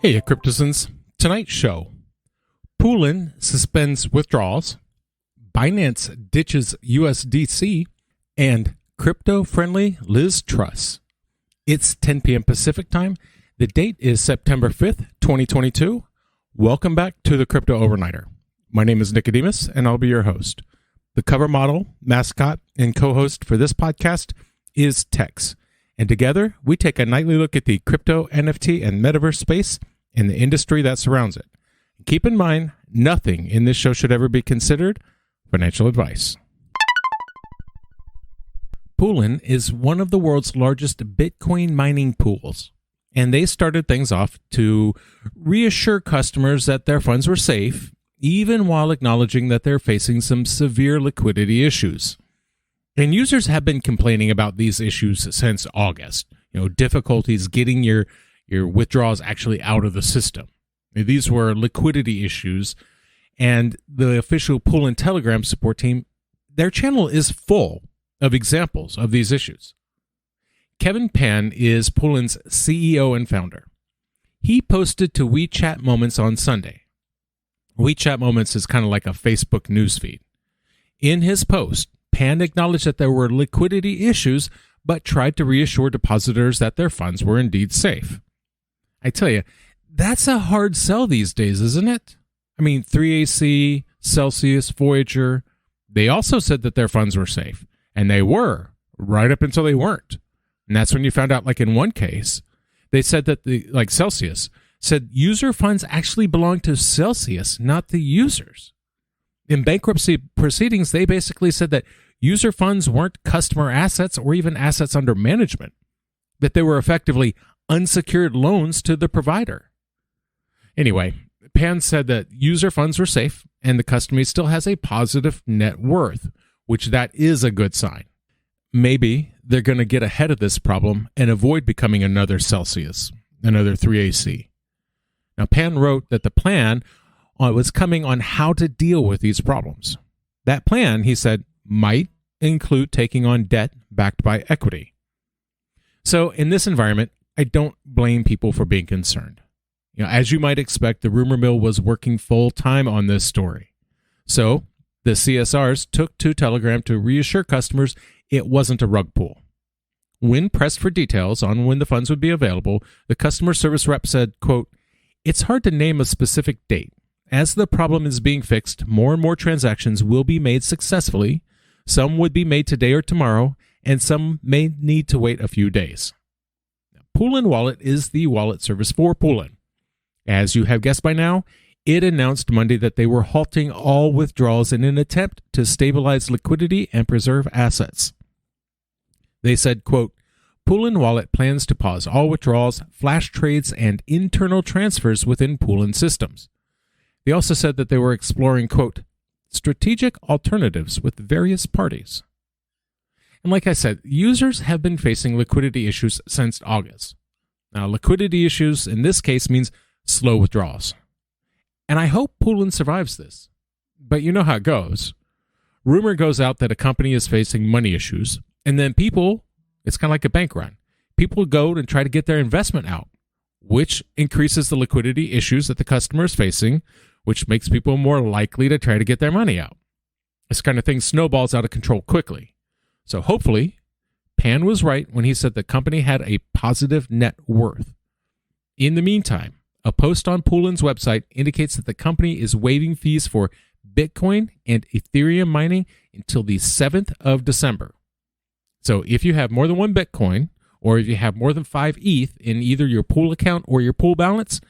Heya Cryptozens. Tonight's show: Poolin Suspends Withdrawals, Binance ditches USDC, and crypto-friendly Liz Truss. It's 10 p.m. Pacific time. The date is September 5th, 2022. Welcome back to the Crypto Overnighter. My name is Nikodemus, and I'll be your host. The cover model, mascot, and co-host for this podcast is Tex. And together, we take a nightly look at the crypto, NFT, and metaverse space and the industry that surrounds it. Keep in mind, nothing in this show should ever be considered financial advice. Poolin is one of the world's largest Bitcoin mining pools, and they started things off to reassure customers that their funds were safe, even while acknowledging that they're facing some severe liquidity issues. And users have been complaining about these issues since August. Difficulties getting your withdrawals actually out of the system. These were liquidity issues, and the official Poolin Telegram support team, their channel is full of examples of these issues. Kevin Pan is Poolin's CEO and founder. He posted to WeChat Moments on Sunday. WeChat Moments is kind of like a Facebook newsfeed. In his post, Pan acknowledged that there were liquidity issues, but tried to reassure depositors that their funds were indeed safe. I tell you, that's a hard sell these days, isn't it? I mean, 3AC, Celsius, Voyager, they also said that their funds were safe. And they were, right up until they weren't. And that's when you found out, like in one case, they said that, Celsius, said user funds actually belong to Celsius, not the users. In bankruptcy proceedings, they basically said that user funds weren't customer assets or even assets under management, that they were effectively unsecured loans to the provider. Anyway, Pan said that user funds were safe and the customer still has a positive net worth, which that is a good sign. Maybe they're going to get ahead of this problem and avoid becoming another Celsius, another 3AC. Now, Pan wrote that the plan was coming on how to deal with these problems. That plan, he said, might include taking on debt backed by equity. So in this environment, I don't blame people for being concerned. As you might expect, the rumor mill was working full time on this story. So the CSRs took to Telegram to reassure customers it wasn't a rug pull. When pressed for details on when the funds would be available, the customer service rep said, quote, "It's hard to name a specific date. As the problem is being fixed, more and more transactions will be made successfully. Some would be made today or tomorrow, and some may need to wait a few days." Poolin Wallet is the wallet service for Poolin. As you have guessed by now, it announced Monday that they were halting all withdrawals in an attempt to stabilize liquidity and preserve assets. They said, quote, "Poolin Wallet plans to pause all withdrawals, flash trades, and internal transfers within Poolin systems." They also said that they were exploring, quote, "strategic alternatives with various parties." And like I said, users have been facing liquidity issues since August. Now, liquidity issues in this case means slow withdrawals. And I hope Poolin survives this. But you know how it goes. Rumor goes out that a company is facing money issues, and then it's kind of like a bank run. People go and try to get their investment out, which increases the liquidity issues that the customer is facing, which makes people more likely to try to get their money out. This kind of thing snowballs out of control quickly. So hopefully, Pan was right when he said the company had a positive net worth. In the meantime, a post on Poolin's website indicates that the company is waiving fees for Bitcoin and Ethereum mining until the 7th of December. So if you have more than one Bitcoin, or if you have more than 5 ETH in either your pool account or your pool balance,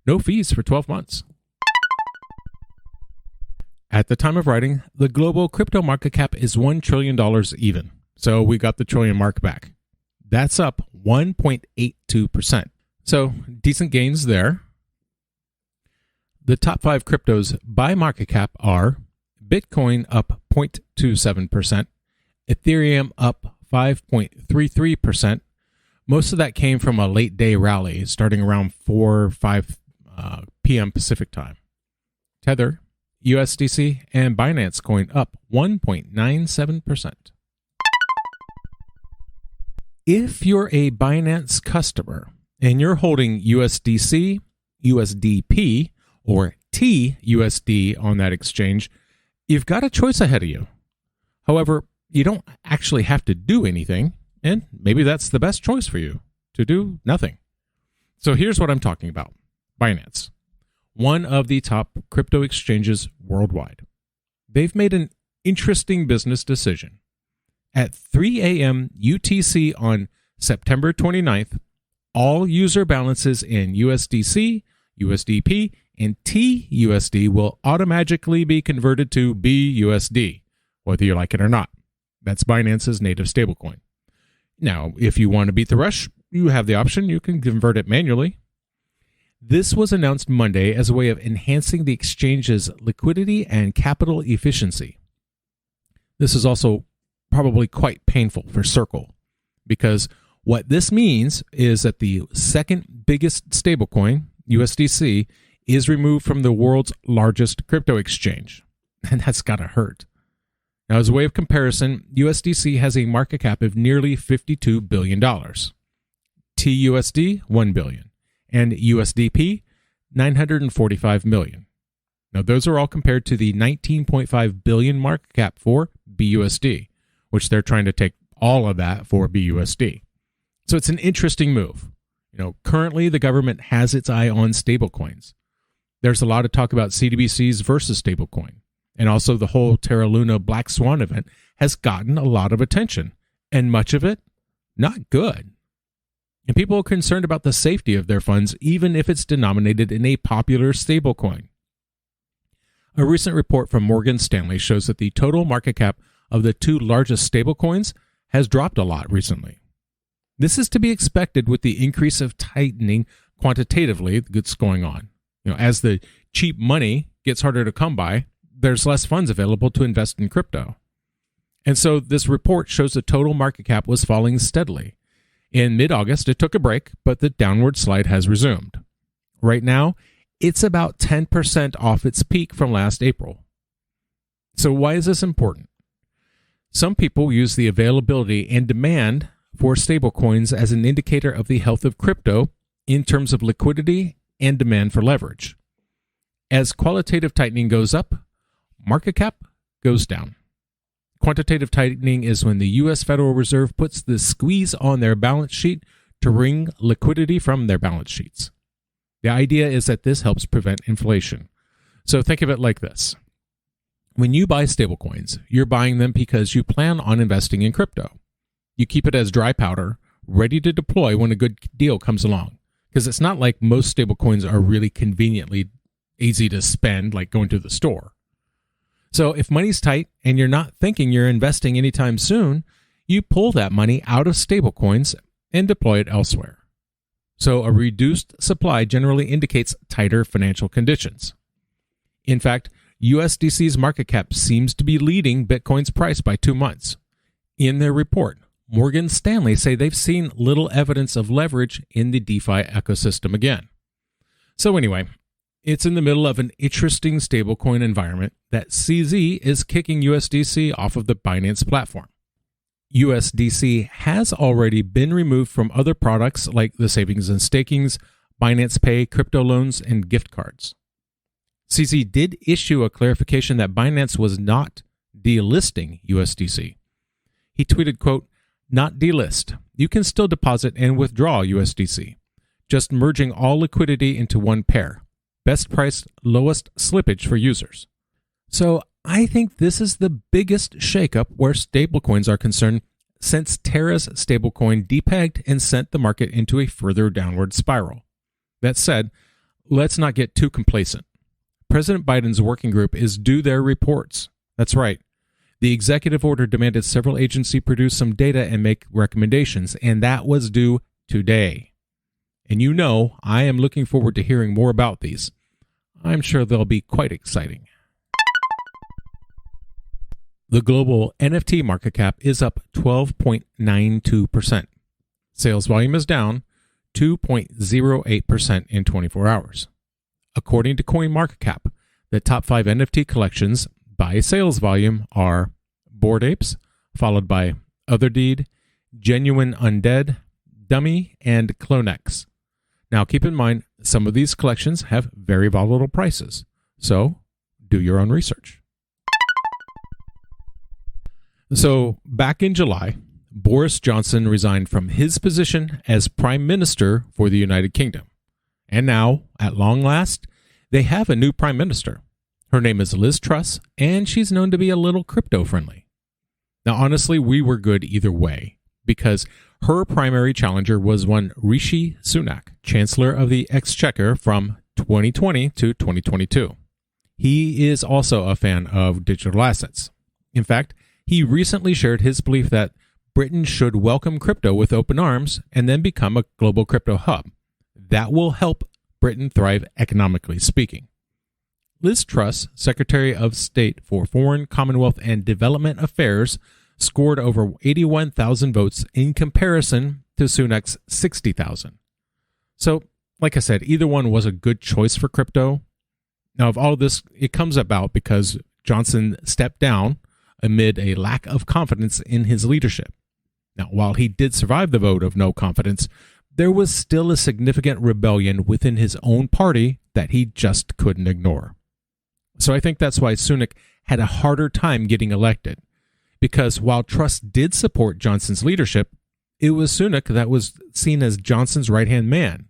no fees for 12 months. At the time of writing, the global crypto market cap is $1 trillion even. So we got the trillion mark back. That's up 1.82%. So decent gains there. The top 5 cryptos by market cap are Bitcoin up 0.27%, Ethereum up 5.33%. Most of that came from a late day rally starting around 4 or 5 p.m. Pacific time. Tether, USDC, and Binance coin up 1.97%. If you're a Binance customer and you're holding USDC, USDP or TUSD on that exchange, you've got a choice ahead of you. However, you don't actually have to do anything, and maybe that's the best choice for you, to do nothing. So here's what I'm talking about. Binance, one of the top crypto exchanges worldwide. They've made an interesting business decision. At 3 a.m. UTC on September 29th, all user balances in USDC, USDP, and TUSD will automatically be converted to BUSD, whether you like it or not. That's Binance's native stablecoin. Now, if you want to beat the rush, you have the option. You can convert it manually. This was announced Monday as a way of enhancing the exchange's liquidity and capital efficiency. This is also probably quite painful for Circle, because what this means is that the second biggest stablecoin, USDC, is removed from the world's largest crypto exchange. And that's got to hurt. Now, as a way of comparison, USDC has a market cap of nearly $52 billion. TUSD, $1 billion. And USDP, $945 million. Now, those are all compared to the $19.5 billion market cap for BUSD, which they're trying to take all of that for BUSD. So it's an interesting move. Currently the government has its eye on stablecoins. There's a lot of talk about CBDCs versus stablecoin. And also the whole Terra Luna Black Swan event has gotten a lot of attention, and much of it not good. And people are concerned about the safety of their funds, even if it's denominated in a popular stablecoin. A recent report from Morgan Stanley shows that the total market cap of the two largest stablecoins has dropped a lot recently. This is to be expected with the increase of tightening quantitatively that's going on. As the cheap money gets harder to come by, there's less funds available to invest in crypto. And so this report shows the total market cap was falling steadily. In mid-August, it took a break, but the downward slide has resumed. Right now, it's about 10% off its peak from last April. So why is this important? Some people use the availability and demand for stablecoins as an indicator of the health of crypto in terms of liquidity and demand for leverage. As qualitative tightening goes up, market cap goes down. Quantitative tightening is when the U.S. Federal Reserve puts the squeeze on their balance sheet to wring liquidity from their balance sheets. The idea is that this helps prevent inflation. So think of it like this. When you buy stablecoins, you're buying them because you plan on investing in crypto. You keep it as dry powder, ready to deploy when a good deal comes along. Because it's not like most stablecoins are really conveniently easy to spend, like going to the store. So if money's tight and you're not thinking you're investing anytime soon, you pull that money out of stablecoins and deploy it elsewhere. So a reduced supply generally indicates tighter financial conditions. In fact, USDC's market cap seems to be leading Bitcoin's price by 2 months. In their report, Morgan Stanley say they've seen little evidence of leverage in the DeFi ecosystem again. So anyway, it's in the middle of an interesting stablecoin environment that CZ is kicking USDC off of the Binance platform. USDC has already been removed from other products like the savings and stakings, Binance Pay, crypto loans, and gift cards. CZ did issue a clarification that Binance was not delisting USDC. He tweeted, quote, "Not delist. You can still deposit and withdraw USDC. Just merging all liquidity into one pair. Best price, lowest slippage for users." So I think this is the biggest shakeup where stablecoins are concerned since Terra's stablecoin depegged and sent the market into a further downward spiral. That said, let's not get too complacent. President Biden's working group is due their reports. That's right. The executive order demanded several agencies produce some data and make recommendations, and that was due today. And I am looking forward to hearing more about these. I'm sure they'll be quite exciting. The global NFT market cap is up 12.92%. Sales volume is down 2.08% in 24 hours. According to CoinMarketCap, the top 5 NFT collections by sales volume are Bored Apes, followed by Other Deed, Genuine Undead, Dummy, and Clonex. Now, keep in mind, some of these collections have very volatile prices, so do your own research. So, back in July, Boris Johnson resigned from his position as Prime Minister for the United Kingdom. And now, at long last, they have a new Prime Minister. Her name is Liz Truss, and she's known to be a little crypto-friendly. Now, honestly, we were good either way, because her primary challenger was one Rishi Sunak, Chancellor of the Exchequer from 2020 to 2022. He is also a fan of digital assets. In fact, he recently shared his belief that Britain should welcome crypto with open arms and then become a global crypto hub. That will help Britain thrive economically speaking. Liz Truss, Secretary of State for Foreign, Commonwealth, and Development Affairs, scored over 81,000 votes in comparison to Sunak's 60,000. So, like I said, either one was a good choice for crypto. Now, of all of this, it comes about because Johnson stepped down amid a lack of confidence in his leadership. Now, while he did survive the vote of no confidence, there was still a significant rebellion within his own party that he just couldn't ignore. So I think that's why Sunak had a harder time getting elected. Because while Truss did support Johnson's leadership, it was Sunak that was seen as Johnson's right-hand man.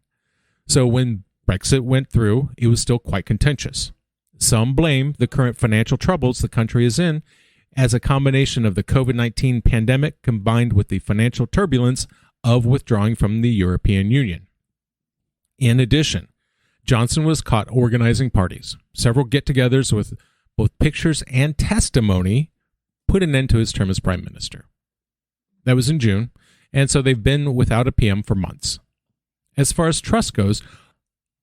So when Brexit went through, it was still quite contentious. Some blame the current financial troubles the country is in as a combination of the COVID-19 pandemic combined with the financial turbulence of withdrawing from the European Union. In addition, Johnson was caught organizing parties. Several get-togethers with both pictures and testimony put an end to his term as prime minister. That was in June, and so they've been without a PM for months. As far as Truss goes,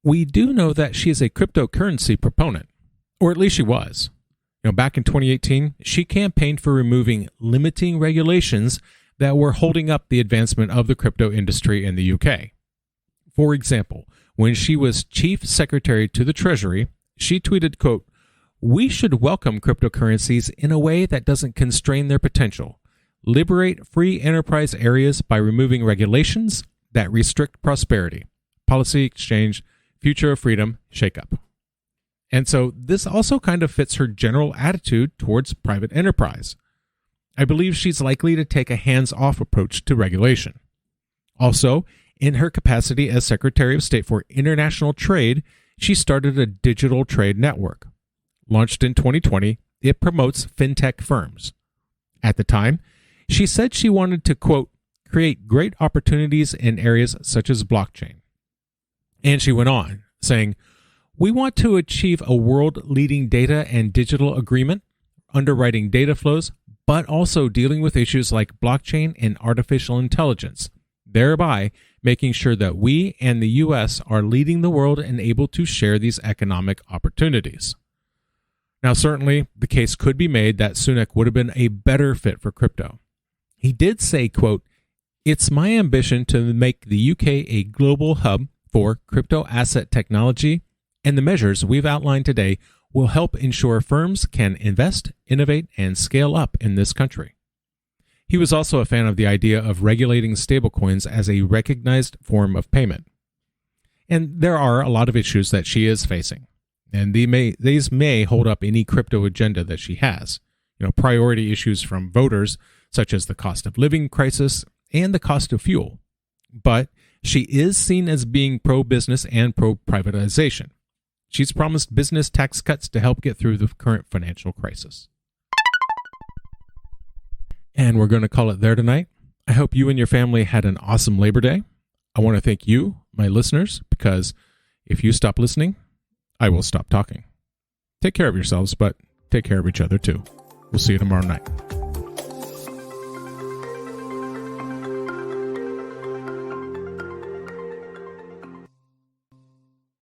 we do know that she is a cryptocurrency proponent, or at least she was. Back in 2018, she campaigned for removing limiting regulations that were holding up the advancement of the crypto industry in the UK. For example, when she was chief secretary to the Treasury, she tweeted, quote, "We should welcome cryptocurrencies in a way that doesn't constrain their potential. Liberate free enterprise areas by removing regulations that restrict prosperity. Policy exchange, future of freedom, shakeup." And so this also kind of fits her general attitude towards private enterprise. I believe she's likely to take a hands-off approach to regulation. Also, in her capacity as Secretary of State for International Trade, she started a digital trade network. Launched in 2020, it promotes fintech firms. At the time, she said she wanted to, quote, "create great opportunities in areas such as blockchain." And she went on, saying, "We want to achieve a world-leading data and digital agreement, underwriting data flows, but also dealing with issues like blockchain and artificial intelligence, thereby making sure that we and the U.S. are leading the world and able to share these economic opportunities." Now, certainly, the case could be made that Sunak would have been a better fit for crypto. He did say, quote, "It's my ambition to make the UK a global hub for crypto asset technology, and the measures we've outlined today will help ensure firms can invest, innovate, and scale up in this country." He was also a fan of the idea of regulating stablecoins as a recognized form of payment. And there are a lot of issues that she is facing, and these may hold up any crypto agenda that she has. Priority issues from voters, such as the cost of living crisis and the cost of fuel. But she is seen as being pro-business and pro-privatization. She's promised business tax cuts to help get through the current financial crisis. And we're going to call it there tonight. I hope you and your family had an awesome Labor Day. I want to thank you, my listeners, because if you stop listening, I will stop talking. Take care of yourselves, but take care of each other too. We'll see you tomorrow night.